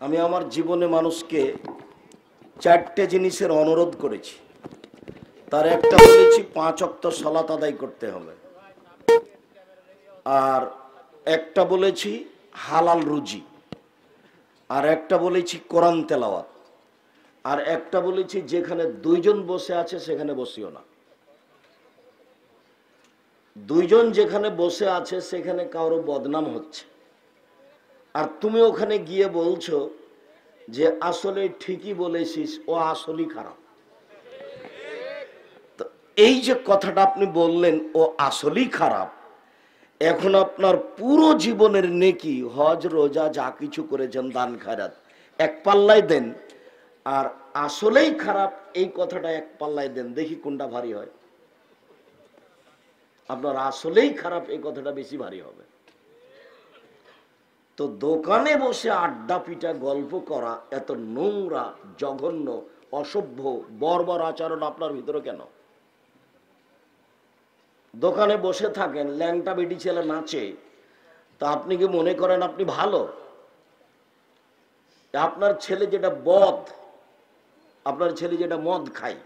আমি আমার জীবনে মানুষকে চারটে জিনিসের অনুরোধ করেছি। তার একটা বলেছি 5 ওয়াক্ত সালাত আদায় করতে হবে, আর একটা বলেছি হালাল রুজি, আর একটা বলেছি কোরআন তেলাওয়াত, আর একটা বলেছি যেখানে দুইজন বসে আছে সেখানে বসিও না। দুইজন যেখানে বসে আছে সেখানে কারো বদনাম হচ্ছে, আর তুমি ওখানে গিয়ে বলছো যে আসলে ঠিকই বলেছিস, ও আসলেই খারাপ। তো এই যে কথাটা আপনি বললেন ও আসলেই খারাপ, এখন আপনার পুরো জীবনের নেকি, হজ রোজা যা কিছু করেছেন, দান খায়রাত এক পাল্লায় দেন, আর আসলেই খারাপ এই কথাটা এক পাল্লায় দেন, দেখি কোনটা ভারী হয়। আপনার আসলেই খারাপ এই কথাটা বেশি ভারী হবে। তো দোকানে বসে আড্ডা পিটা গল্প করা এত নোংরা, জঘন্য, অসভ্য, বর্বর আচরণ আপনার ভিতরে কেন? দোকানে বসে থাকেন, ল্যাংটা বেটি ছেলে নাচে, তা আপনি কি মনে করেন আপনি ভালো? আপনার ছেলে যেটা আপনার ছেলে যেটা মদ খায়,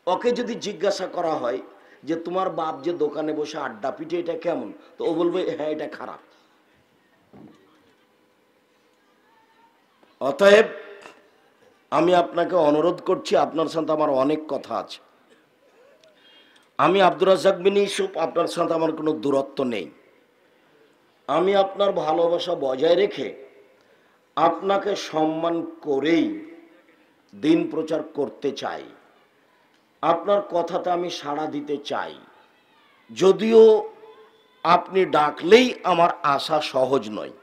ওকে যদি জিজ্ঞাসা করা হয় যে তোমার বাপ যে দোকানে বসে আড্ডা পিটে, এটা কেমন? তো ও বলবে হ্যাঁ এটা খারাপ। অতএব আমি আপনাকে অনুরোধ করছি, আপনার সাথে আমার অনেক কথা আছে। আমি আব্দুর রাজ্জাক বিন ইউসুফ, আপনার সাথে আমার কোনো দূরত্ব নেই। আমি আপনার ভালোবাসা বজায় রেখে আপনাকে সম্মান করেই দিন প্রচার করতে চাই। আপনার কথাতে আমি সাড়া দিতে চাই, যদিও আপনি ডাকলেই আমার আসা সহজ নয়।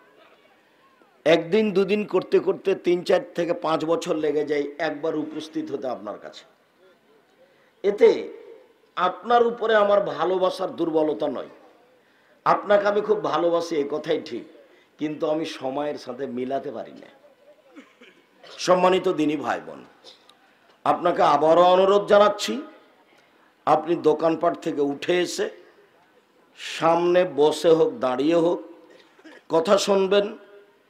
একদিন দুদিন করতে করতে 3, 4 থেকে 5 বছর লেগে যায় একবার উপস্থিত হতে আপনার কাছে। এতে আপনার উপরে আমার ভালোবাসার দুর্বলতা নয়। আপনাকে আমি খুব ভালোবাসি, এই কথাই ঠিক, কিন্তু আমি সময়ের সাথে মিলাতে পারি না। সম্মানিত দিনী ভাই বোন, আপনাকে আবারও অনুরোধ জানাচ্ছি, আপনি দোকানপাট থেকে উঠে এসে সামনে বসে হোক দাঁড়িয়ে হোক কথা শুনবেন।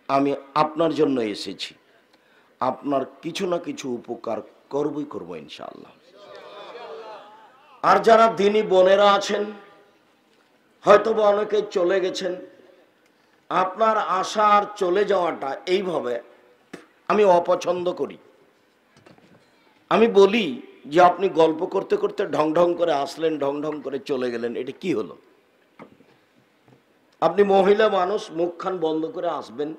আমি আপনার জন্য এসেছি, আপনার কিছু না কিছু উপকার করবই করব ইনশাআল্লাহ। আর যারা দিনী বোনেরা আছেন, হয়তোবা অনেকে চলে গেছেন, আপনার আসা আর চলে যাওয়াটা এইভাবে আমি অপছন্দ করি। আমি বলি যে আপনি গল্প করতে করতে ঢং ঢং করে আসলেন, ঢং ঢং করে চলে গেলেন, এটা কি হলো? আপনি মহিলা মানুষ, মুখখান বন্ধ করে আসবেন,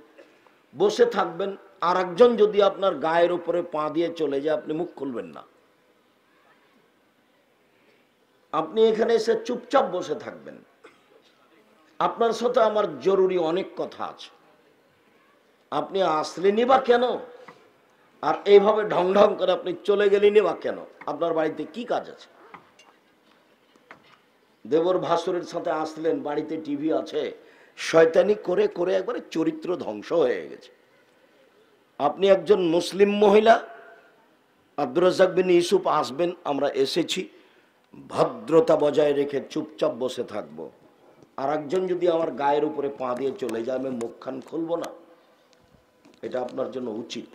বসে থাকবেন, আর একজন যদি আপনার গায়ের উপরে পা দিয়ে চলে যায়, আপনি মুখ খুলবেন না। আপনি এখানে এসে চুপচাপ বসে থাকবেন। আপনার সাথে আমার জরুরি অনেক কথা আছে, আপনি আসলেনই বা কেন? আর এইভাবে ঢং ঢং করে আপনি চলে গেলেনই বা কেন? আপনার বাড়িতে কি কাজ আছে? দেবর ভাসুরের সাথে আসলেন, বাড়িতে টিভি আছে, শয়তানি করে করে একবারে চরিত্র ধ্বংস হয়ে গেছে। আপনি একজন মুসলিম মহিলা, আব্দুর রাজ্জাক বিন ইউসুফ আসবেন, আমরা এসেছি, ভদ্রতা বজায় রেখে চুপচাপ বসে থাকবো। আর একজন যদি আমার গায়ের উপরে পা দিয়ে চলে যায়, আমি মুখখান খুলবো না, এটা আপনার জন্য উচিত।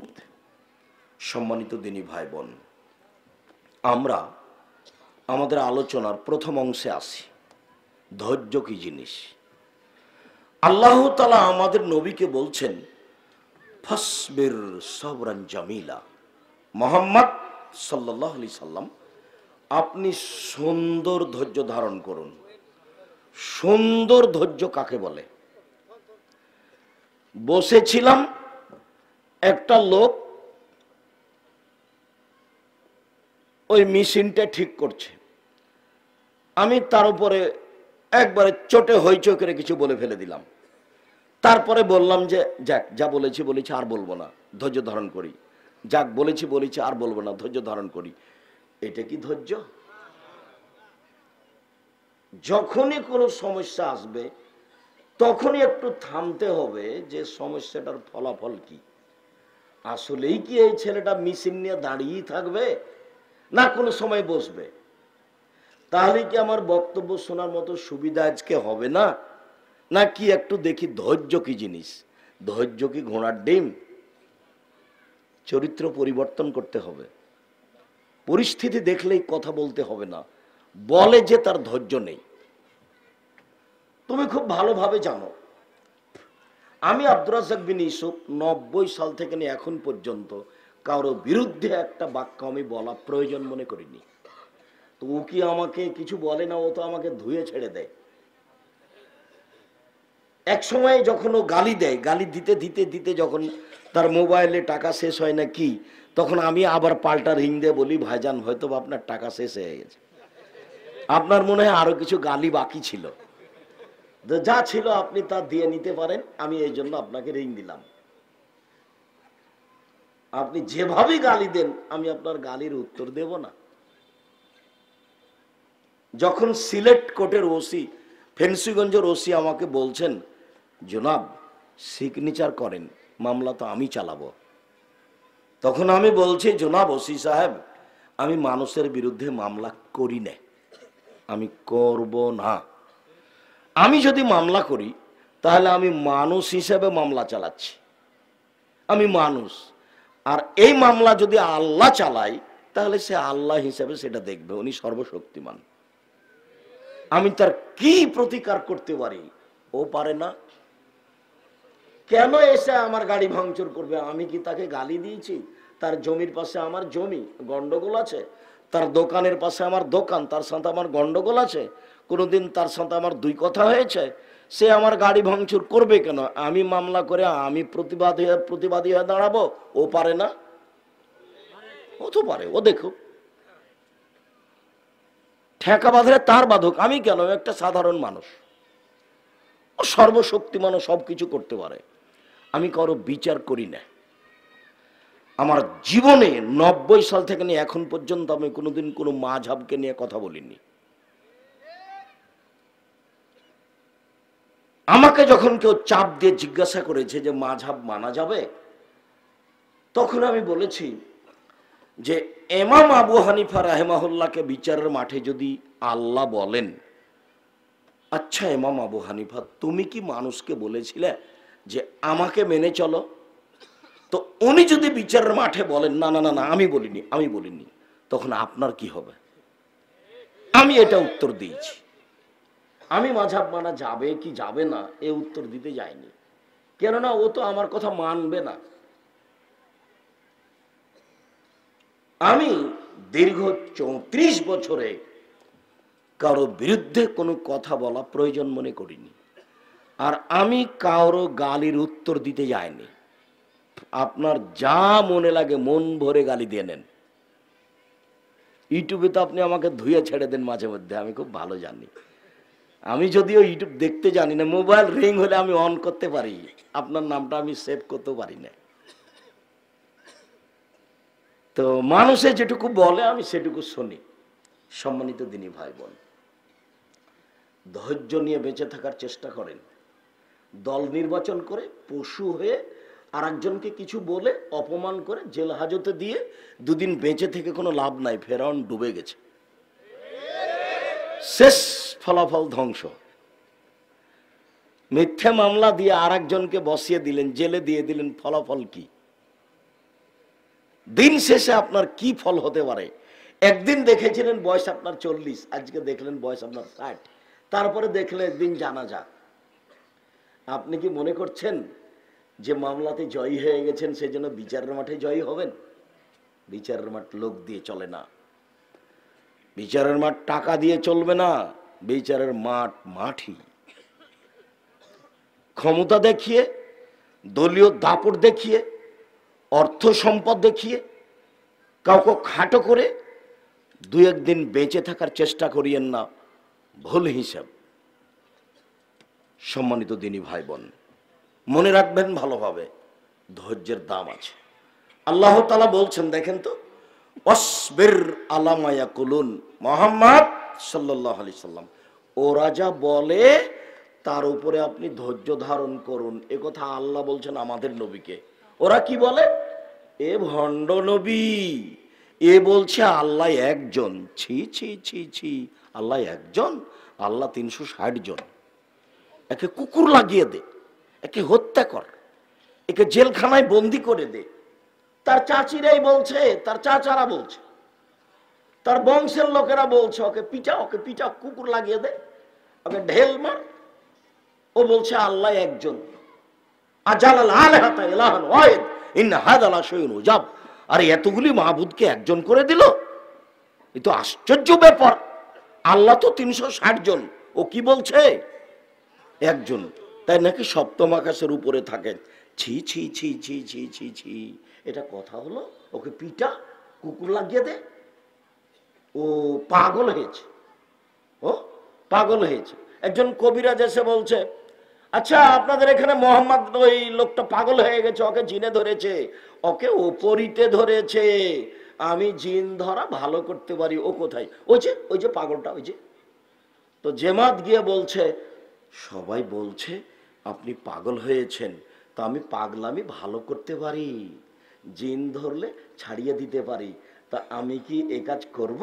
সম্মানিত দিনী ভাই বোন, আমরা আমাদের আলোচনার প্রথম অংশে আসি, ধৈর্য কি জিনিস। আল্লাহ তাআলা আমাদের নবীকে বলছেন ফাসবির সাবরান জামিলা। মুহাম্মদ সাল্লাল্লাহু আলাইহি সাল্লাম, আপনি সুন্দর ধৈর্য ধারণ করুন। সুন্দর ধৈর্য কাকে বলে? বসেছিলাম, একটা লোক ওই মেশিনটা ঠিক করছে, আমি তার উপরে একবারে চটে হইচই করে কিছু বলে ফেলে দিলাম। তারপরে বললাম যে যাক, যা বলেছি বলেছি, আর বলবো না, ধৈর্য ধারণ করি। যাক বলেছি বলেছি, আর বলবো না, ধৈর্য ধারণ করি। এটা কি ধৈর্য? যখনই কোনো সমস্যা আসবে তখনই একটু থামতে হবে যে সমস্যাটার ফলাফল কি। আসলেই কি এই ছেলেটা মেশিন নিয়ে দাঁড়িয়েই থাকবে, না কোনো সময় বসবে? তাহলে কি আমার বক্তব্য শোনার মতো সুবিধা আজকে হবে না? নাকি একটু দেখি ধৈর্য কি জিনিস। ধৈর্য কি ঘোড়ার ডিম? চরিত্র পরিবর্তন করতে হবে। পরিস্থিতি দেখলেই কথা বলতে হবে না, বলে যে তার ধৈর্য নেই। তুমি খুব ভালোভাবে জানো আমি আব্দুর রাজ্জাক বিন ইউসুফ 90 সাল থেকে নিয়ে এখন পর্যন্ত কারো বিরুদ্ধে একটা বাক্য আমি বলা প্রয়োজন মনে করিনি। তো ও কি আমাকে কিছু বলে না, ও তো আমাকে ধুয়ে ছেড়ে দেয়। এক সময় যখন ও গালি দেয়, গালি দিতে দিতে দিতে যখন তার মোবাইলে টাকা শেষ হয় না কি, তখন আমি আবার পাল্টা রিং দিয়ে বলি, ভাইজান হয়তো আপনার টাকা শেষ হয়ে গেছে, আপনার মনে হয় আরো কিছু গালি বাকি ছিল, যা ছিল আপনি তা দিয়ে নিতে পারেন, আমি এই জন্য আপনাকে রিং দিলাম। আপনি যেভাবে গালি দেন আমি আপনার গালির উত্তর দেব না। যখন সিলেট কোর্টের ওসি, ফেন্সিগঞ্জের ওসি আমাকে বলছেন, জনাব সিগনেচার করেন, মামলা তো আমি চালাবো, তখন আমি বলছি, জনাব ওসি সাহেব, আমি মানুষের বিরুদ্ধে মামলা করি না, আমি করব না। আমি যদি মামলা করি তাহলে আমি মানুষ হিসেবে মামলা চালাচ্ছি, আমি মানুষ। আর এই মামলা যদি আল্লাহ চালাই তাহলে সে আল্লাহ হিসেবে সেটা দেখবে, উনি সর্বশক্তিমান। আমি তার কি প্রতিকার করতে পারি, ও পারে না। কেন এসে আমার গাড়ি ভাঙচুর করবে? আমি কি তাকে গালি দিয়েছি? তার জমির পাশে আমার জমি, গন্ডগোল আছে। তার দোকানের পাশে আমার দোকান, তার সাথে আমার গন্ডগোল আছে। কোনোদিন তার সাথে আমার দুই কথা হয়েছে? সে আমার গাড়ি ভাঙচুর করবে কেন? আমি মামলা করে আমি প্রতিবাদী হয়ে দাঁড়াবো, ও পারে না? ও তো পারে, ও দেখো ঠেকা বাঁধলে তার বাঁধক, আমি কেন? একটা সাধারণ মানুষ, ও সর্বশক্তিমান, সবকিছু করতে পারে। আমি কারো বিচার করি না। আমার জীবনে 90 সাল থেকে নিয়ে এখন পর্যন্ত আমি কোনোদিন কোনো মাযহাবকে নিয়ে কথা বলিনি। আমাকে যখন কেউ চাপ দিয়ে জিজ্ঞাসা করেছে যে মাযহাব মানা যাবে, তখন আমি বলেছি যে ইমাম আবু হানিফা রাহিমাহুল্লাহকে বিচারের মাঠে যদি আল্লাহ বলেন, আচ্ছা ইমাম আবু হানিফা, তুমি কি মানুষকে বলেছিলে যে আমাকে মেনে চলো? তো উনি যদি বিচারের মাঠে বলেন, না না না না আমি বলিনি, তখন আপনার কি হবে? আমি এটা উত্তর দিয়েছি। আমি মাযহাব মানা যাবে কি যাবে না এ উত্তর দিতে যাইনি, কেননা ও তো আমার কথা মানবে না। আমি দীর্ঘ 34 বছরে কারো বিরুদ্ধে কোনো কথা বলা প্রয়োজন মনে করিনি। আর আমি কারো গালির উত্তর দিতে যাইনি। আপনার যা মনে লাগে মন ভরে গালি দিয়ে নেন। ইউটিউবে তো আপনি আমাকে ধুয়ে ছেড়ে দেন মাঝে মধ্যে, আমি খুব ভালো জানি। আমি যদিও ইউটিউব দেখতে জানি না, মোবাইল রিং হলে আমি অন করতে পারি, আপনার নামটা আমি সেভ করতে পারি না। তো মানুষে যেটুকু বলে আমি সেটুকু শুনি। সম্মানিত দিনী ভাই বোন, ধৈর্য নিয়ে বেঁচে থাকার চেষ্টা করেন। দল নির্বাচন করে পশু হয়ে আর একজনকে কিছু বলে অপমান করে জেল হাজতে দিয়ে দুদিন বেঁচে থেকে কোনো লাভ নাই। ফেরাউন ডুবে গেছে, শেষ ফলাফল ধ্বংস। মিথ্যে মামলা দিয়ে আর একজনকে বসিয়ে দিলেন, জেলে দিয়ে দিলেন, ফলাফল কি? দিন শেষে আপনার কি ফল হতে পারে? একদিন দেখেছিলেন বয়স আপনার 40, আজকে দেখলেন বয়স আপনার 60, তারপরে দেখলেন একদিন জানাজা। আপনি কি মনে করছেন যে মামলাতে জয়ী হয়ে গেছেন সেজন্য বিচারের মাঠে জয়ী হবেন? বিচারের মাঠ লোক দিয়ে চলে না, বিচারের মাঠ টাকা দিয়ে চলবে না, বিচারের মাঠ মাঠই। ক্ষমতা দেখিয়ে, দলীয় দাপট দেখিয়ে, অর্থ সম্পদ দেখিয়ে, কাউকে খাটো করে দুই একদিন বেঁচে থাকার চেষ্টা করিয়েন না, ভুল হিসাব। সম্মানিত দিনী ভাই বোন, মনে রাখবেন ভালোভাবে, ধৈর্যের দাম আছে। আল্লাহ তাআলা বলছেন, দেখেন তো, অসবির আলা মা ইয়াকুলুন, মুহাম্মদ সাল্লাল্লাহু আলাইহি সাল্লাম, ওরা যা বলে তার উপরে আপনি ধৈর্য ধারণ করুন। এ কথা আল্লাহ বলছেন আমাদের নবীকে। ওরা কি বলে? এ ভণ্ড নবী, এ বলছে আল্লাহ একজন। ছি ছি ছি ছি, আল্লাহ একজন? আল্লাহ 360 জন। একে কুকুর লাগিয়ে দে, একে হত্যা কর, একে জেলখানায় বন্দি করে দে। তার চাচিরাই বলছে, তার চাচারা বলছে, তার বংশের লোকেরা বলছে ওকে পিটা, ওকে পিটা, কুকুর লাগিয়ে দে, ওকে ঢেল মার। ও বলছে আল্লাহ একজন। আরে এতগুলি মাহবুদকে একজন করে দিল, এ তো আশ্চর্য ব্যাপার। আল্লাহ তো 360 জন, ও কি বলছে একজন। তাই নাকি সপ্তম আকাশের উপরে থাকেন। ছি ছি ছি ছি ছি ছি ছি, এটা কথা হলো? ওকে পিটা, কুকুর লাগিয়ে দে। ও পাগল হয়েছে, ও পাগল হয়েছে। একজন কবিরাজ এসে বলছে, আচ্ছা আপনাদের এখানে মোহাম্মদ ওই লোকটা পাগল হয়ে গেছে, ওকে জিনে ধরেছে, ওকে ওপরিতে ধরেছে। আমি জিন ধরা ভালো করতে পারি। ও কোথায়? ওই যে পাগলটা, ওই যে। তো জেমাত গিয়ে বলছে, সবাই বলছে আপনি পাগল হয়েছেন, তো আমি পাগলামি ভালো করতে পারি, জিন ধরলে ছাড়িয়ে দিতে পারি, তা আমি কি এ কাজ করব?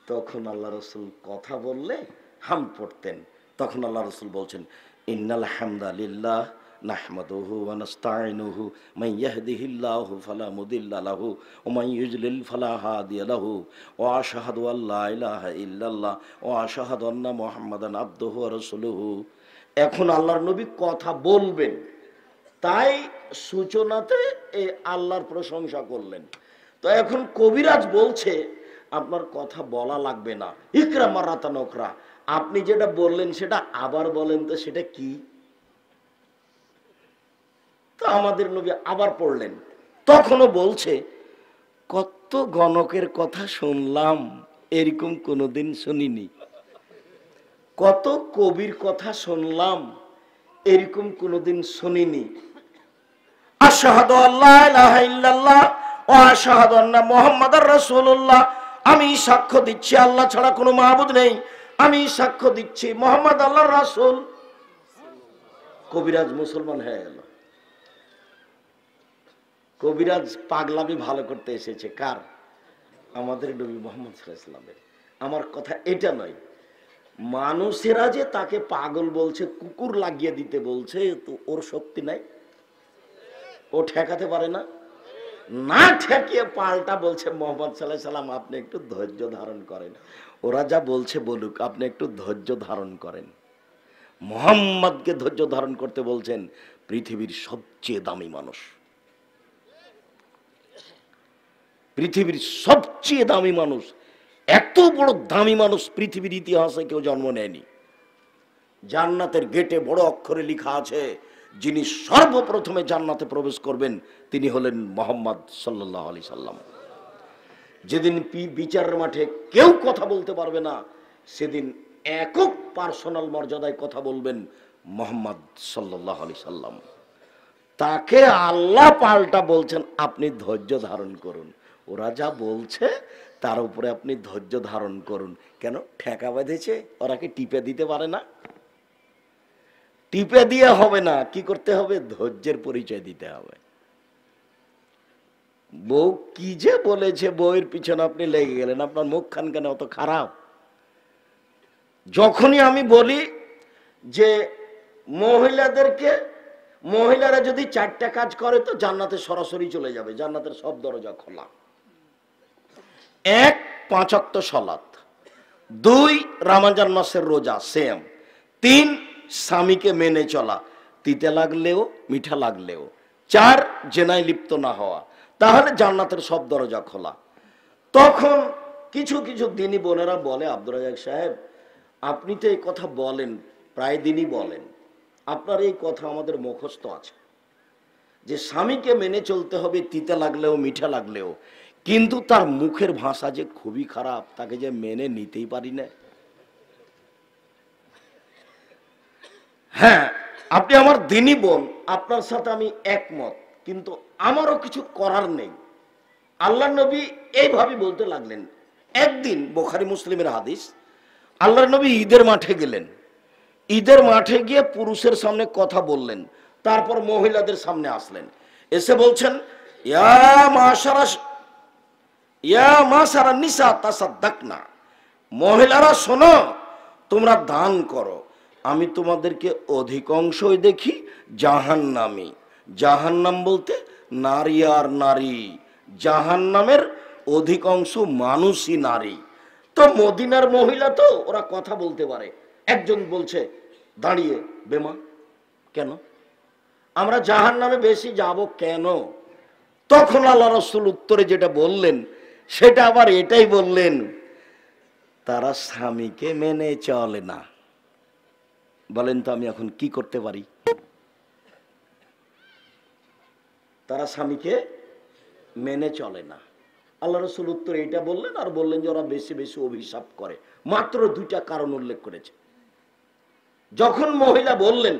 তখন আল্লাহ রসুল কথা বললে হাম পড়তেন। তখন আল্লাহ রসুল বলছেন, ইন্নাল হামদালিল্লাহ নাহমাদুহু ওয়া নাস্তাইনুহু মান ইয়াহদিহিল্লাহু ফালা মুদিল্লা লাহু ওয়া মান ইউযলিল ফালা হাদিয়া লাহু ওয়া আশহাদু আল্লা ইলাহা ইল্লাল্লাহ ওয়া আশহাদু আন্না মুহাম্মাদান আবদুহু ওয়া রাসূলুহু। এখন আল্লাহর নবী কথা বলবেন, তাই সূচনাতে এই আল্লাহর প্রশংসা করলেন। তো এখন কবিরাজ বলছে আপনার কথা বলা লাগবে না, ইকরা মারাতান উখরা, আপনি যেটা বললেন সেটা আবার বলেন তো, সেটা কি? তো আমাদের নবী আবার পড়লেন। তখনও বলছে, কত গণকের কথা শুনলাম, এরকম কোনোদিন শুনিনি। কত কবির কথা শুনলাম, এরকম কোনোদিন শুনিনি। আশহাদু আল্লা ইলাহা ইল্লাল্লাহ ওয়া আশহাদু আন্না মুহাম্মাদার রাসূলুল্লাহ, আমি সাক্ষ্য দিচ্ছি আল্লাহ ছাড়া কোনো মাবুদ নেই, আমি সাক্ষ্য দিচ্ছি মুহাম্মদ আল্লাহর রাসূল। কবিরাজ মুসলমান হয়ে গেল। কবিরাজ পাগলামি ভালো করতে এসেছে কার? আমাদের নবী মুহাম্মদ সাল্লাল্লাহু আলাইহি ওয়াসাল্লামের। আমার কথা এটা নয়, মানুষেরা যে তাকে পাগল বলছে, কুকুর লাগিয়ে দিতে বলছে, তো ওর শক্তি নাই, ও ঠেকাতে পারে না। না ঠেকিয়ে পাল্টা বলছে মোহাম্মদ সাল্লাল্লাহু আলাইহি ওয়াসাল্লাম আপনি একটু ধৈর্য ধারণ করেন, ওরা যা বলছে বলুক, আপনি একটু ধৈর্য ধারণ করেন। মুহাম্মদকে ধৈর্য ধারণ করতে বলছেন পৃথিবীর সবচেয়ে দামি মানুষ, পৃথিবীর সবচেয়ে দামি মানুষ। এত বড় দামি মানুষ পৃথিবীর ইতিহাসে কেউ জন্ম নেয়নি। জান্নাতের গেটে বড় অক্ষরে লেখা আছে, যিনি সর্বপ্রথমে জান্নাতে প্রবেশ করবেন তিনি হলেন মুহাম্মদ সাল্লাল্লাহু আলাইহি সাল্লাম। যেদিন বিচারের মাঠে কেউ কথা বলতে পারবে না, সেদিন একক পার্সোনাল মর্যাদায় কথা বলবেন মুহাম্মদ সাল্লাল্লাহু আলাইহি সাল্লাম। তাকে আল্লাহ পাল্টা বলছেন আপনি ধৈর্য ধারণ করুন, ওরা যা বলছে তার উপরে আপনি ধৈর্য ধারণ করুন। কেন? ঠেকা বেঁধেছে, ওরা কি টিপে দিতে পারে না? টিপে দিয়ে হবে না, কি করতে হবে? ধৈর্যের পরিচয় দিতে হবে। বউ কি যে বলেছে, বউয়ের পিছনে আপনি লেগে গেলেন, আপনার মুখখান কেন অত খারাপ? যখনই আমি বলি যে মহিলারা যদি 4টা কাজ করে তো জান্নাতে সরাসরি চলে যাবে, জান্নাতের সব দরজা খোলা। 1 5 ওয়াক্ত সালাত, 2 রমজান মাসের রোজা সেম, 3 স্বামীকে মেনে চলা, তিতে লাগলেও মিঠা লাগলেও, 4 জেনায় লিপ্ত না হওয়া, তাহলে জান্নাতের সব দরজা খোলা। তখন কিছু কিছু দিনী বোনেরা বলে, আব্দুর রাজ্জাক সাহেব আপনি তো এই কথা বলেন, প্রায় দিনই বলেন, আপনার এই কথা আমাদের মুখস্থ আছে যে স্বামীকে মেনে চলতে হবে তিতে লাগলেও মিঠা লাগলেও, কিন্তু তার মুখের ভাষা যে খুবই খারাপ, তাকে যে মেনে নিতেই পারি না। হ্যাঁ, আপনি আমার দিনী বোন, আপনার সাথে আমি একমত, কিন্তু আমারও কিছু করার নেই। আল্লাহ নবী এইভাবে বলতে লাগলেন। একদিন বুখারী মুসলিমের হাদিস, আল্লাহর নবী ঈদের মাঠে গেলেন, ঈদের মাঠে গিয়ে পুরুষের সামনে কথা বললেন, তারপর মহিলাদের সামনে আসলেন, এসে বলছেন ইয়া মাশারা নিসা তাসাদ্দাকনা, মহিলারা শোনো, তোমরা দান করো, আমি তোমাদেরকে অধিকাংশই দেখি জাহান্নামী। জাহান্নাম বলতে নারী আর নারী, জাহান্নামের অধিকাংশ মানুষই নারী। তো মদিনার মহিলা তো ওরা কথা বলতে পারে। একজন বলছে দাঁড়িয়ে, বেমা কেন আমরা জাহান্নামে বেশি যাব কেন? তখন আল্লাহ রাসূল উত্তরে যেটা বললেন সেটা আবার এটাই বললেন, তারা স্বামীকে মেনে চলে না। বলেন তো আমি এখন কি করতে পারি? তারা স্বামীকে মেনে চলে না। আল্লাহ রাসূল উত্তরে এটা বললেন, আর বললেন যে ওরা বেশি বেশি অভিশাপ করে। মাত্র দুইটা কারণ উল্লেখ করেছে। যখন মহিলা বললেন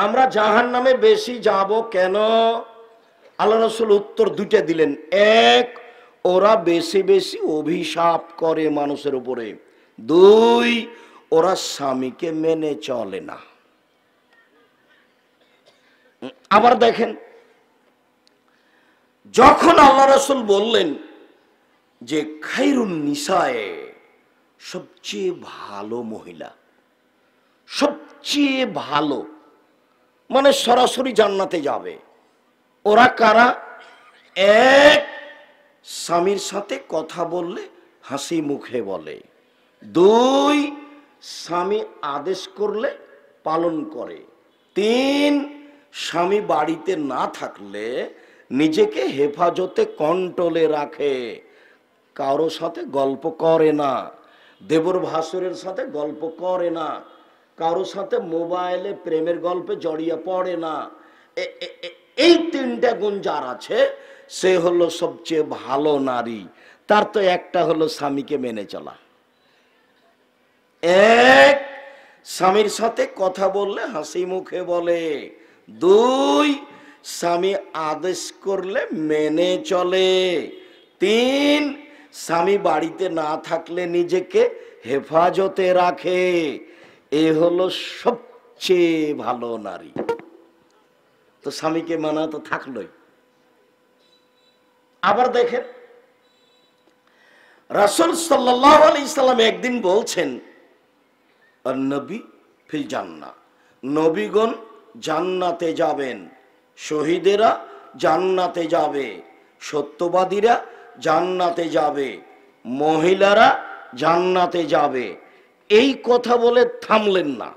আমরা জাহান্নামে বেশি যাব কেন, আল্লাহ রাসূল উত্তর দুইটা দিলেন। এক, ওরা বেশি বেশি অভিশাপ করে মানুষের উপরে। দুই, ওরা স্বামীকে মেনে চলে না। আবার দেখেন, যখন আল্লাহ রাসূল বললেন যে খায়রুন নিসায়ে, সবচেয়ে ভালো মহিলা, সবচেয়ে ভালো মানে সরাসরি জান্নাতে যাবে, ওরা কারা? এক, স্বামীর সাথে কথা বললে হাসি মুখে বলে। দুই, স্বামী আদেশ করলে পালন করে। তিন, স্বামী বাড়িতে না থাকলে নিজেকে হেফাজতে কন্ট্রোলে রাখে, কারো সাথে গল্প করে না, দেবর ভাসুরের সাথে গল্প করে না, কারো সাথে মোবাইলে প্রেমের গল্পে জড়িয়ে পড়ে না। এই তিনটা গুণ যার আছে সে হলো সবচেয়ে ভালো নারী। তার তো একটা হলো স্বামীকে মেনে চলা। এক, স্বামীর সাথে কথা বললে হাসি মুখে বলে। দুই, স্বামী আদেশ করলে মেনে চলে। তিন, স্বামী বাড়িতে না থাকলে নিজেকে হেফাজতে রাখে। এ হলো সবচেয়ে ভালো নারী। তো স্বামীকে মানা তো থাকলোই। আবার দেখেন, রাসূল সাল্লাল্লাহু আলাইহি সাল্লাম একদিন বলছেন, নবী ফিল জান্নাহ, নবীগণ জান্নাতে যাবেন, শহীদেরা জান্নাতে যাবে, সত্যবাদীরা জান্নাতে যাবে, মহিলারা জান্নাতে যাবে। এই কথা বলে থামলেন না,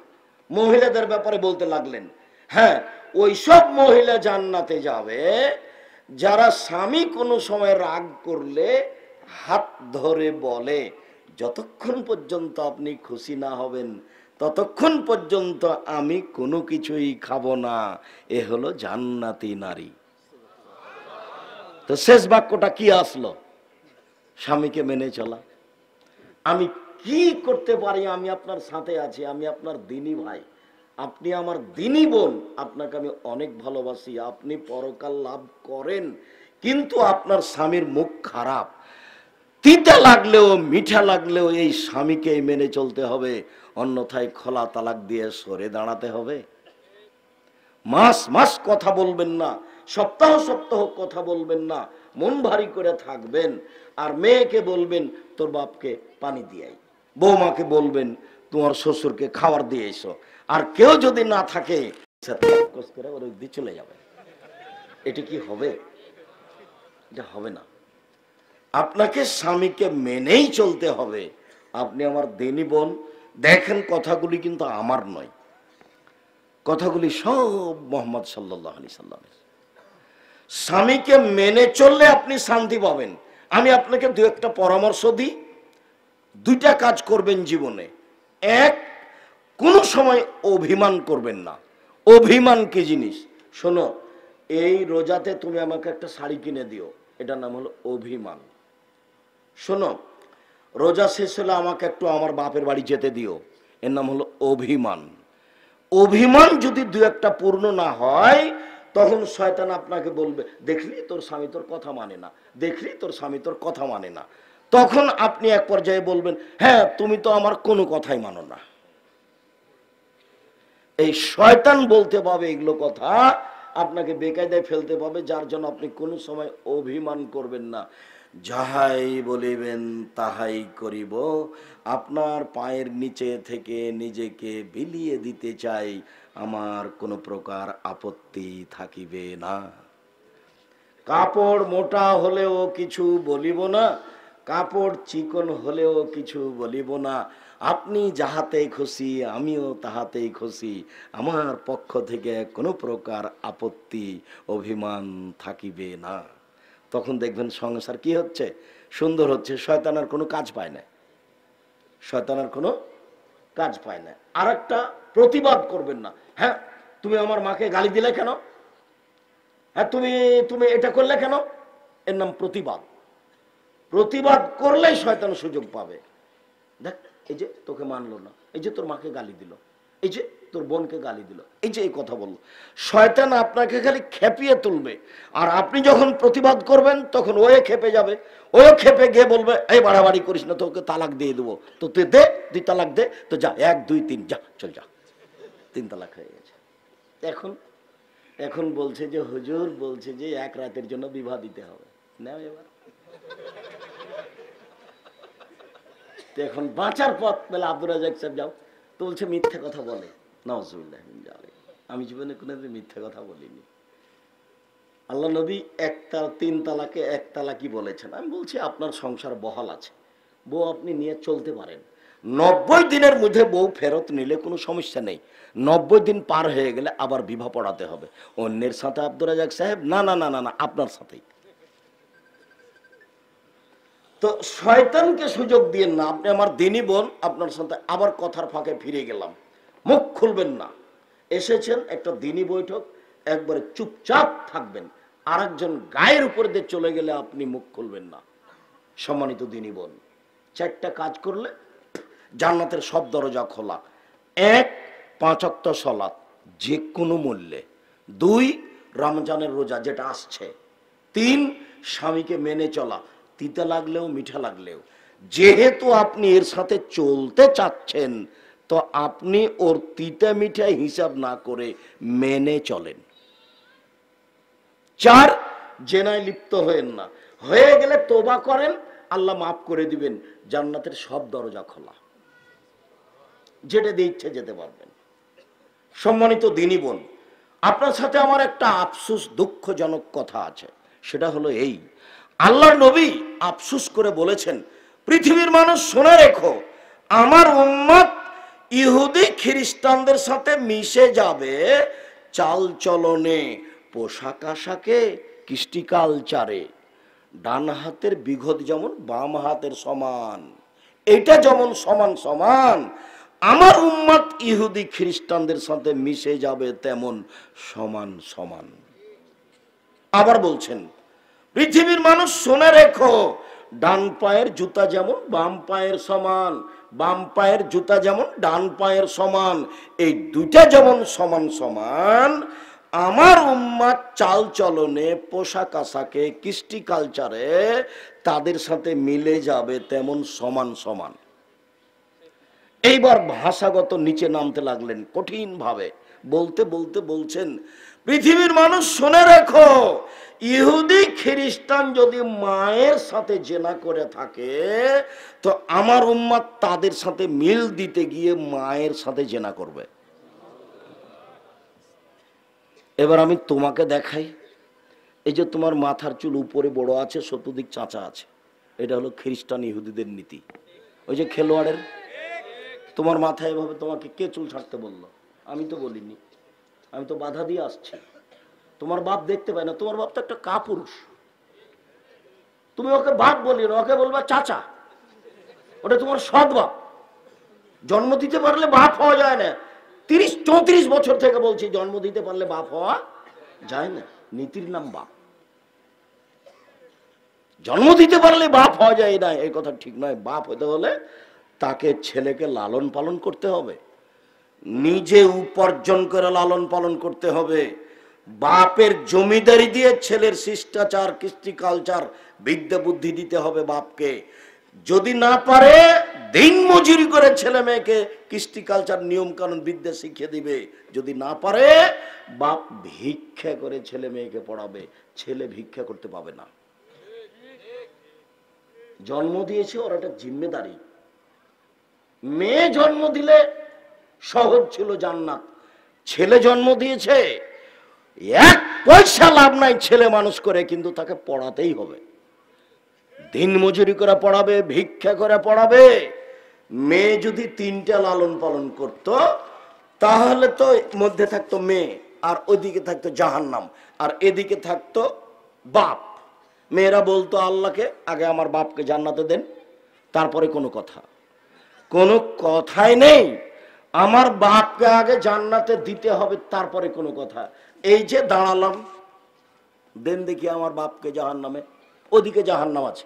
মহিলাদের ব্যাপারে বলতে লাগলেন। হ্যাঁ, ওই সব মহিলা জান্নাতে যাবে যারা স্বামী কোনো সময় রাগ করলে হাত ধরে বলে, যতক্ষণ পর্যন্ত আপনি খুশি না হবেন ততক্ষণ পর্যন্ত আমি কোনো কিছুই খাবো না। এ হলো জান্নাতি নারী। তো শেষ বাক্যটা কি আসলো? স্বামীকে মেনে চলা। আমি কি করতে পারি? আমি আপনার সাথে আছি, আমি আপনার দিনী ভাই, আপনি আমার দিনী বোন, আপনাকে আমি অনেক ভালোবাসি, আপনি পরকাল লাভ করেন, কিন্তু আপনার স্বামীর মুখ খারাপ, তিতা লাগলেও মিঠা লাগলেও এই স্বামীকে মেনে চলতে হবে, অন্যথায় খোলা তালাক দিয়ে সরে দাঁড়াতে হবে। মাস মাস কথা বলবেন না, সপ্তাহ সপ্তাহ কথা বলবেন না, মন ভারী করে থাকবেন। আর মেয়েকে বলবেন তোর বাপকে পানি দিয়ে আই, বৌমাকে বলবেন তোমার শ্বশুরকে খাবার দিয়ে এসো। আর কেউ যদি না থাকে চলে যাবে। এটা কি হবে? এটা হবে না। আপনাকে স্বামীকে মেনেই চলতে হবে। আপনি আমার দিনী বোন, দেখেন কথাগুলি কিন্তু আমার নয়, কথাগুলি সব মুহাম্মদ সাল্লাল্লাহু আলাইহি সাল্লামের। স্বামীকে মেনে চললে আপনি শান্তি পাবেন। আমি আপনাকে দু একটা পরামর্শ দিই, দুইটা কাজ করবেন জীবনে। এক, কোন সময় অভিমান করবেন না। অভিমান কি জিনিস শোনো, এই রোজাতে তুমি আমাকে একটা শাড়ি কিনে দিও, এটার নাম হলো অভিমান। শোনো, রোজা শেষ হলে আমাকে একটু আমার বাপের বাড়ি যেতে দিও, এর নাম হলো অভিমান। অভিমান যদি দু একটা পূর্ণ না হয় তখন শয়তান আপনাকে বলবে দেখলি তোর স্বামী তোর কথা মানে না, দেখলি তোর স্বামী তোর কথা মানে না। তখন আপনি এক পর্যায়ে বলবেন হ্যাঁ তুমি তো আমার কোনো কথাই মানো না। এই শয়তান বলতে পাবে এগুলো কথা, আপনাকে বেকায়দায় ফেলতে পাবে, যার জন্য আপনি কোনো সময় অভিমান করবেন না। যাহাই বলিবেন তাহাই করিব, আপনার পায়ের নিচে থেকে নিজেকে বিলিয়ে দিতে চাই, আমার কোনো প্রকার আপত্তি থাকিবে না। কাপড় মোটা হলেও কিছু বলিব না, কাপড় চিকন হলেও কিছু বলিব না, আপনি যাহাতেই খুশি আমিও তাহাতেই খুশি, আমার পক্ষ থেকে কোনো প্রকার আপত্তি অভিমান থাকিবে না। তখন দেখবেন সংসার কি হচ্ছে, সুন্দর হচ্ছে, শয়তানের কোনো কাজ পায় না, শয়তানের কোনো কাজ পায় না। আর একটা, প্রতিবাদ করবেন না। হ্যাঁ তুমি আমার মাকে গালি দিলে কেন, হ্যাঁ তুমি তুমি এটা করলে কেন, এর নাম প্রতিবাদ। প্রতিবাদ করলেই শয়তান সুযোগ পাবে। দেখ এই যে তোকে মানলো না, এই যে তোর মাকে গালি দিল, এই যে তোর বোনকে গালি দিল, এই যে এই কথা বললো, শয়তান আপনাকে খালি খেপিয়ে তুলবে। আর আপনি যখন প্রতিবাদ করবেন তখন ওয়ে খেপে যাবে, ওয়ে খেপে গিয়ে বলবে এই বাড়াবাড়ি করিস না, তোকে তালাক দিয়ে দেবো, তো তুই দে, তুই তালাক দে, তো যা 1 2 3 যা, চল যা, 3 তালাক হয়ে গেছে। এখন এখন বলছে যে হুজুর বলছে যে 1 রাতের জন্য বিবাহ দিতে হবে, নাও এবার। এখন বাঁচার পথ পেলে আব্দুর রাজ্জাক সাহেব যাও, তো বলছে মিথ্যে কথা বলে, নাউজুবিল্লাহ মিন যালিক। আমি জীবনে কোনোদিন মিথ্যে কথা বলিনি। আল্লাহ নবী 3 তালাকে 1 তালাকই বলেছেন। আমি বলছি আপনার সংসার বহাল আছে, বউ আপনি নিয়ে চলতে পারেন, 90 দিনের মধ্যে বউ ফেরত নিলে কোনো সমস্যা নেই, 90 দিন পার হয়ে গেলে আবার বিবাহ পড়াতে হবে। অন্যের সাথে আব্দুর রাজ্জাক সাহেব, না না না না না, আপনার সাথেই। তো শয়তানকে সুযোগ দিয়েন না। আপনি আমার দিনী বোন, আপনার সাথে আবার কথার ফাঁকে ফিরে গেলাম, মুখ খুলবেন না। এসেছেন একটা দিনী বৈঠক, একবারে চুপচাপ থাকবেন। আরেকজন গায়ের উপর দিয়ে চলে গেলে আপনি মুখ খুলবেন না। সম্মানিত দিনী বোন, 4টা কাজ করলে জান্নাতের সব দরজা খোলা। 1 5 ওয়াক্ত সালাত যে কোনো মূল্যে, 2 রমজানের রোজা যেটা আসছে, 3 স্বামীকে মেনে চলা, তিতা লাগলেও মিঠা লাগলেও। যেহেতু আপনি এর সাথে চলতে চাচ্ছেন, তো আপনি ওর তিতা মিঠা হিসাব না করে মেনে চলেন। 4 জেনায় লিপ্ত হয়েন না, হয়ে গেলে তোবা করেন, আল্লাহ মাফ করে দিবেন, জান্নাতের সব দরজা খোলা, যেটা দিয়ে ইচ্ছে যেতে পারবেন। সম্মানিত দিনী বোন, আপনার সাথে আমার একটা আফসোস দুঃখজনক কথা আছে। সেটা হলো এই, আল্লাহর নবী আফসোস করে বলেছেন, পৃথিবীর মানুষ শুনে রেখো, আমার উম্মত ইহুদি খ্রিস্টানদের সাথে মিশে যাবে চাল চলনে, পোশাক আশাকে, কৃষ্টি কালচারে। ডান হাতের বিঘত যেমন বাম হাতের সমান, এটা যেমন সমান সমান, আমার উম্মত ইহুদি খ্রিস্টানদের সাথে মিশে যাবে তেমন সমান সমান। আবার বলছেন, পৃথিবীর মানুষ শুনে রেখো, ডান পায়ের জুতা যেমন বাম পায়ের সমান, বাম পায়ের জুতা যেমন ডান পায়ের সমান, এই দুইটা যেমন সমান সমান, আমার উম্মাত চাল চলনে, পোশাক আশাকে, কৃষ্টি কালচারে তাদের সাথে মিলে যাবে তেমন সমান সমান। এইবার ভাষাগত নিচে নামতে লাগলেন কঠিন ভাবে, বলতে বলতে বলছেন, পৃথিবীর মানুষ শুনে রেখো, ইহুদি খ্রিস্টান যদি মায়ের সাথে জেনা করে থাকে, তো আমার উম্মাত তাদের সাথে মিল দিতে গিয়ে মায়ের সাথে জেনা করবে। এবার আমি তোমাকে দেখাই, এই যে তোমার মাথার চুল উপরে বড় আছে, চতুর্দিক চাঁচা আছে, এটা হলো খ্রিস্টান ইহুদিদের নীতি। ওই যে খেলোয়াড়ের, তোমার মাথায় এভাবে তোমাকে কে চুল ছাড়তে বললো? আমি তো বলিনি, আমি তো বাধা দিয়ে আসছি। তোমার বাপ দেখতে পায় না, তোমার বাপ তো একটা কাপুরুষ, তুমি ওকে বাপ বলি না, ওকে বলবা চাচা, ওটা তোমার সৎ বাপ। জন্ম দিতে পারলে বাপ হওয়া যায় না, 30-34 বছর থেকে বলছি, জন্ম দিতে পারলে বাপ হওয়া যায় না, নীতির নাম বাপ। জন্ম দিতে পারলে বাপ হওয়া যায় না, এই কথা ঠিক নয়। বাপ হতে হলে তাকে, ছেলেকে লালন পালন করতে হবে, নিজে উপার্জন করে লালন পালন করতে হবে। বাপের জমিদারি দিয়ে ছেলের শিষ্টাচার, কৃষ্টি কালচার, বিদ্যা বুদ্ধি দিতে হবে বাপকে। যদি না পারে দিন মজুরি করে ছেলে মেয়েকে কৃষ্টি কালচার, নিয়ম কানুন, বিদ্যা শিখিয়ে দিবে। যদি না পারে বাপ ভিক্ষা করে ছেলে মেয়েকে পড়াবে, ছেলে ভিক্ষা করতে পাবে না। জন্ম দিয়েছে ওর একটা জিম্মেদারি। মেয়ে জন্ম দিলে সহজ ছিল জান্নাত, ছেলে জন্ম দিয়েছে, পয়সা লাভ নাই, ছেলে মানুষ করে কিন্তু তাকে পড়াতেই হবে। দিন মজুরি করে পড়াবে, ভিক্ষা করে পড়াবে। মেয়ে যদি 3টা লালন পালন করত তাহলে তো মধ্যে থাকতো মেয়ে, আর ওইদিকে থাকতো জাহান্নাম, আর এদিকে থাকতো বাপ। মেয়েরা বলতো আল্লাহকে আগে আমার বাপকে জান্নাতে দেন, তারপরে কোনো কথা। কোনো কথাই নেই, আমার বাপকে আগে জান্নাতে দিতে হবে, তারপরে কোনো কথা। এই যে দাঁড়ালাম, দেন দেখি আমার বাপকে জাহান্নামে। ওদিকে জাহান্নাম আছে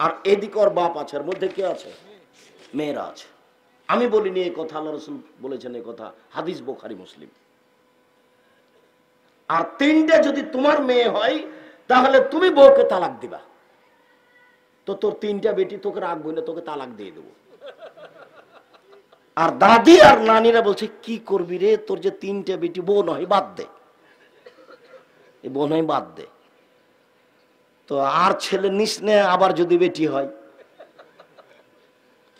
আর এদিকে ওর বাপ আছে, এর মধ্যে কে আছে? মেয়েরা আছে। আমি বলিনি এই কথা, আল্লাহ রাসূল বলেছেন এই কথা, হাদিস বুখারী মুসলিম। আর 3টে যদি তোমার মেয়ে হয় তাহলে তুমি বউকে তালাক দিবা, তো তোর 3টা বেটি তোকে রাখবো না, তোকে তালাক দিয়ে দেবো। আর দাদি আর নানিরা বলছে কি করবি রে, তোর যে 3টে বেটি, বউ নয় বাদ দে, এই বউ নয় বাদ দে। তো আর ছেলে নিস নে, আবার যদি বেটি হয়,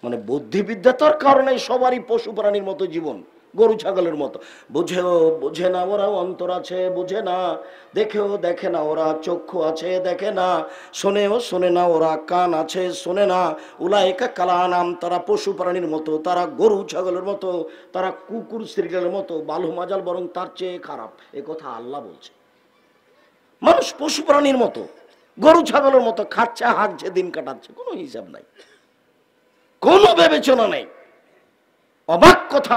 মানে বুদ্ধিবিদ্যা তোর কারণে সবারই পশু প্রাণীর মতো জীবন, গরু ছাগলের মতো। বুঝেও বুঝে না ওরা, অন্তর আছে বুঝে না, দেখেও দেখে না ওরা, চক্ষু আছে দেখে না, শোনেও শোনে না ওরা, কান আছে শোনে না। উলাইকা কালানাম, তারা পশু প্রাণীর মতো, তারা গরু ছাগলের মতো, তারা কুকুর শ্রীগালের মতো, বালু মাজাল বরং তার চেয়ে খারাপ। এ কথা আল্লাহ বলছে। মানুষ পশু প্রাণীর মতো, গরু ছাগলের মতো খাচ্ছে, হাঁকছে, দিন কাটাচ্ছে, কোনো হিসাব নাই, কোনো বিবেচনা নেই। অবাক কথা,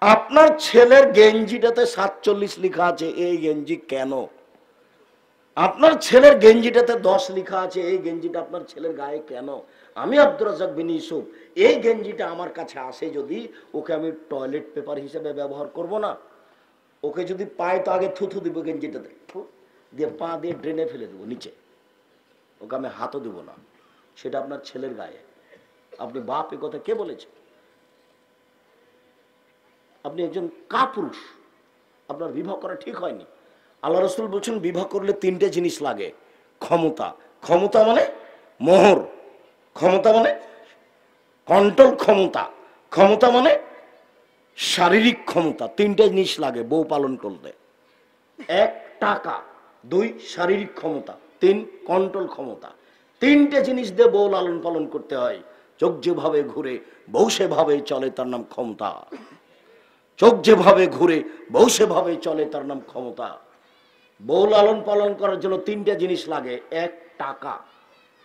আপনার ছেলের গেঞ্জিটাতে 47 লেখা আছে, এই গেঞ্জি কেন? আপনার ছেলের গেঞ্জিটাতে 10 লেখা আছে, এই গেঞ্জিটা আপনার ছেলের গায়ে কেন? আমি আব্দুর রাজ্জাক বিন ইউসুফ, এই গেঞ্জিটা আমার কাছে আসে যদি, ওকে আমি টয়লেট পেপার হিসেবে ব্যবহার করব না? ওকে যদি পায় তো আগে থুথু দিব গেঞ্জিটাতে, দিয়ে পা দিয়ে ড্রেনে ফেলে দেবো নিচে, ওকে আমি হাতও দেবো না। সেটা আপনার ছেলের গায়ে। আপনি বাপ, এ কথা কে বলেছে? আপনি একজন কাপুরুষ, আপনার বিবাহ করা ঠিক হয়নি। আল্লাহ রাসূল বলছেন বিবাহ করলে 3টে জিনিস লাগে। ক্ষমতা, ক্ষমতা মানে মোহর, ক্ষমতা মানে কন্ট্রোল, ক্ষমতা, ক্ষমতা মানে শারীরিক ক্ষমতা। 3টে জিনিস লাগে বউ পালন করতে। 1 টাকা, 2 শারীরিক ক্ষমতা, 3 কন্ট্রোল ক্ষমতা। 3টে জিনিস দিয়ে বউ লালন পালন করতে হয়। চোখ যেভাবে ঘুরে বউ সেভাবে চলে, তার নাম ক্ষমতা। চোখ যেভাবে ঘুরে বউ সেভাবে চলে, তার নাম ক্ষমতা। বউ লালন পালন করার জন্য 3টে জিনিস লাগে। 1 টাকা,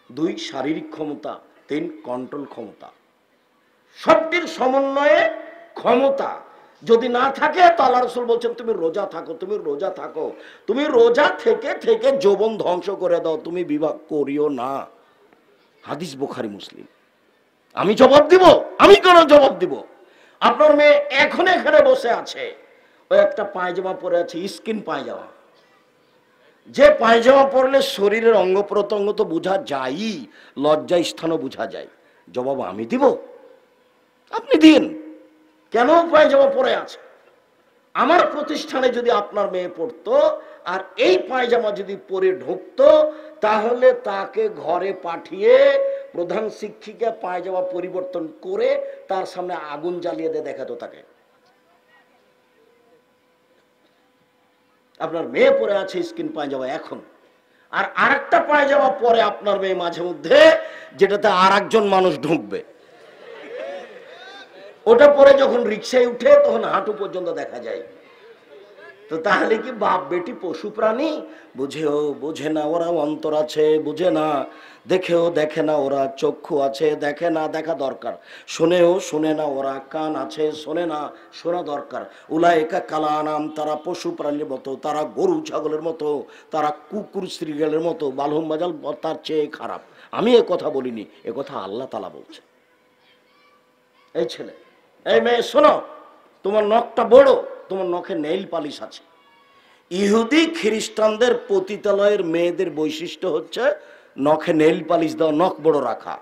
2 শারীরিক ক্ষমতা, 3 কন্ট্রোল ক্ষমতা। সবটির সমন্বয়ে ক্ষমতা যদি না থাকে তো আল্লাহ রাসূল বলছেন তুমি রোজা থাকো, তুমি রোজা থাকো, তুমি রোজা থেকে থেকে যৌবন ধ্বংস করে দাও, তুমি বিবাহ করিও না। হাদিস বুখারী মুসলিম। আমি জবাব দিব? আমি কেন জবাব দিব? আপনার মেয়ে এখন এখানে বসে আছে, ওই একটা পায়জামা পরে আছে, স্কিন পায়জামা, যে পায়জামা পরলে শরীরের অঙ্গ প্রত্যঙ্গ তো বোঝা যায়, লজ্জা স্থানও বোঝা যায়। জবাব আমি দিব? আপনি দিন। কেন পায়জামা পরে আছে? আমার প্রতিষ্ঠানে যদি আপনার মেয়ে পড়তো আর এই পায়জামা যদি পরে ঢুকতো, তাহলে তাকে ঘরে পাঠিয়ে প্রধান শিক্ষিকা পায়জামা পরিবর্তন করে তার সামনে আগুন জ্বালিয়ে দিয়ে দেখাতো তাকে। আপনার মেয়ে পরে আছে স্কিন পায়জামা এখন, আর আরেকটা পায়জামা পরে আপনার মেয়ে মাঝে মধ্যে, যেটাতে আর একজন মানুষ ঢুকবে। ওটা পরে যখন রিক্সায় উঠে তখন হাঁটু পর্যন্ত দেখা যায়। তো তাহলে কি বাপ বেটি পশু প্রাণী? বুঝেও বুঝে না ওরা, অন্তর আছে বুঝে না, দেখেও দেখে না ওরা, চক্ষু আছে দেখে না, দেখা দরকার। শোনেও শোনে না ওরা, কান আছে শোনে না, শোনা দরকার। উলাইকা কালানাম, তারা পশু প্রাণীর মতো, তারা গরু ছাগলের মতো, তারা কুকুর শ্রীগালের মতো, বালহম বাজাল তার চেয়ে খারাপ। আমি এ কথা বলিনি, এ কথা আল্লাহ তাআলা বলছে। এই ছেলে, এই মেয়ে শোনো, তোমার নখটা বড়, তোমার নখে নেইল পালিশ আছে। ইহুদি খ্রিস্টানদের পতিতালয়ের মেয়েদের বৈশিষ্ট্য হচ্ছে নখে নেইল পালিশ দেওয়া, নখ বড় রাখা।